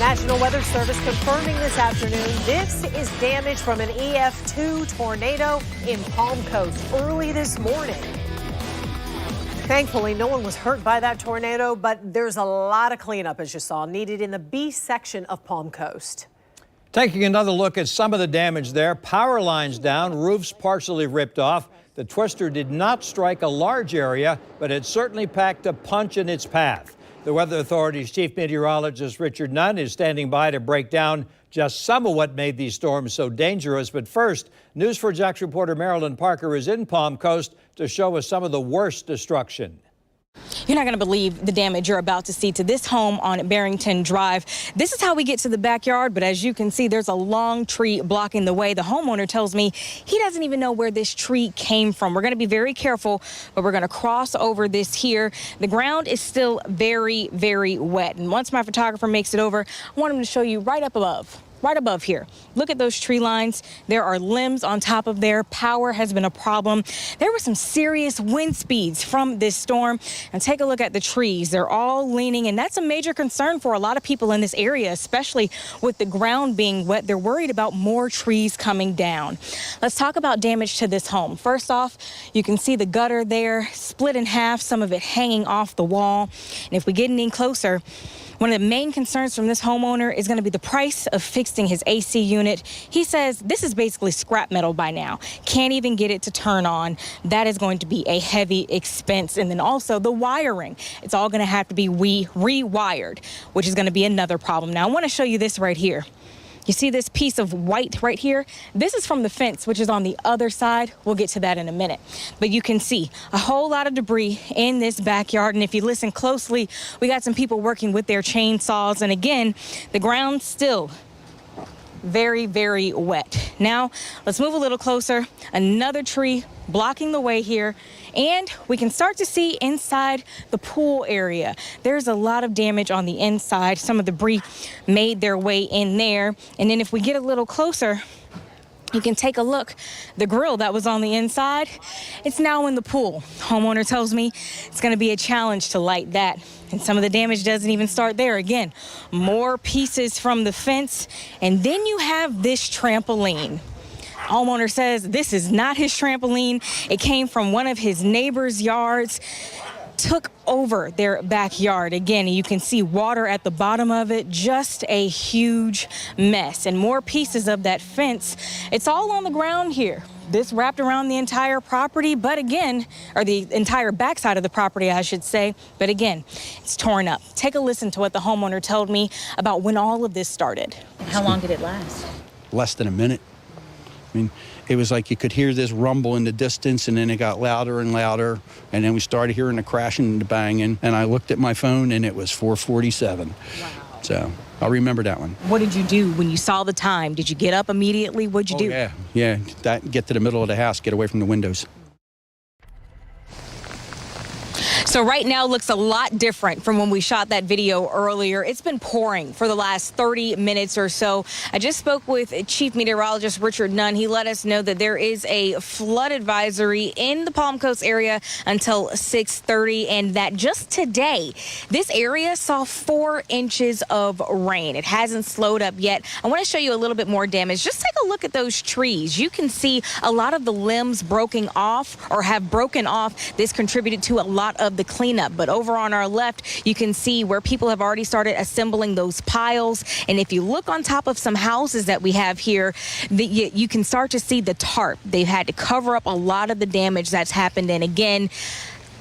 National Weather Service confirming this afternoon this is damage from an EF-2 tornado in Palm Coast early this morning. Thankfully, no one was hurt by that tornado, but there's a lot of cleanup, as you saw, needed in the B section of Palm Coast. Taking another look at some of the damage there. Power lines down, roofs partially ripped off. The twister did not strike a large area, but it certainly packed a punch in its path. The Weather Authority's chief meteorologist Richard Nunn is standing by to break down just some of what made these storms so dangerous. But first, News4JAX reporter Marilyn Parker is in Palm Coast to show us some of the worst destruction. You're not going to believe the damage you're about to see to this home on Barrington Drive. This is how we get to the backyard, but as you can see, there's a long tree blocking the way. The homeowner tells me he doesn't even know where this tree came from. We're going to be very careful, but we're going to cross over this here. The ground is still very, very wet. And once my photographer makes it over, I want him to show you right up above. Right above here. Look at those tree lines. There are limbs on top of there. Power has been a problem. There were some serious wind speeds from this storm. And take a look at the trees. They're all leaning, and that's a major concern for a lot of people in this area, especially with the ground being wet. They're worried about more trees coming down. Let's talk about damage to this home. First off, you can see the gutter there split in half, some of it hanging off the wall. And if we get any closer, one of the main concerns from this homeowner is going to be the price of fixing his AC unit. He says this is basically scrap metal by now. Can't even get it to turn on. That is going to be a heavy expense. And then also the wiring. It's all going to have to be rewired, which is going to be another problem. Now, I want to show you this right here. You see this piece of white right here? This is from the fence, which is on the other side. We'll get to that in a minute. But you can see a whole lot of debris in this backyard. And if you listen closely, we got some people working with their chainsaws. And again, the ground's still very, very wet. Now, let's move a little closer. Another tree blocking the way here. And we can start to see inside the pool area. There's a lot of damage on the inside. Some of the debris made their way in there. And then if we get a little closer, you can take a look. The grill that was on the inside, it's now in the pool. Homeowner tells me it's going to be a challenge to light that. And some of the damage doesn't even start there. Again, more pieces from the fence. And then you have this trampoline. Homeowner says this is not his trampoline. It came from one of his neighbor's yards, took over their backyard. Again, you can see water at the bottom of it, just a huge mess. And more pieces of that fence. It's all on the ground here. This wrapped around the entire property, but again, or the entire backside of the property, I should say. But again, it's torn up. Take a listen to what the homeowner told me about when all of this started. How long did it last? Less than a minute. I mean, it was like you could hear this rumble in the distance, and then it got louder and louder, and then we started hearing the crashing and the banging, and I looked at my phone, and it was 4:47. Wow. So I'll remember that one. What did you do when you saw the time? Did you get up immediately? What'd you do? Yeah, get to the middle of the house, get away from the windows. So right now looks a lot different from when we shot that video earlier. It's been pouring for the last 30 minutes or so. I just spoke with Chief Meteorologist Richard Nunn. He let us know that there is a flood advisory in the Palm Coast area until 6:30, and that just today, this area saw 4 inches of rain. It hasn't slowed up yet. I want to show you a little bit more damage. Just take a look at those trees. You can see a lot of the limbs broken off or have broken off. This contributed to a lot of the cleanup. But over on our left, you can see where people have already started assembling those piles. And if you look on top of some houses that we have here, you can start to see the tarp. They've had to cover up a lot of the damage that's happened. And again,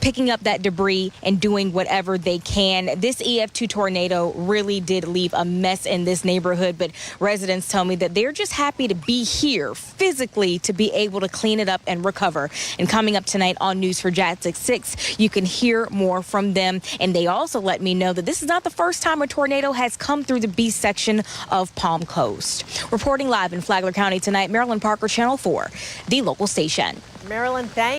picking up that debris and doing whatever they can. This EF-2 tornado really did leave a mess in this neighborhood, but residents tell me that they're just happy to be here physically to be able to clean it up and recover. And coming up tonight on News4JAX at 6, you can hear more from them. And they also let me know that this is not the first time a tornado has come through the B section of Palm Coast. Reporting live in Flagler County tonight, Marilyn Parker, Channel 4, the local station. Marilyn, thanks.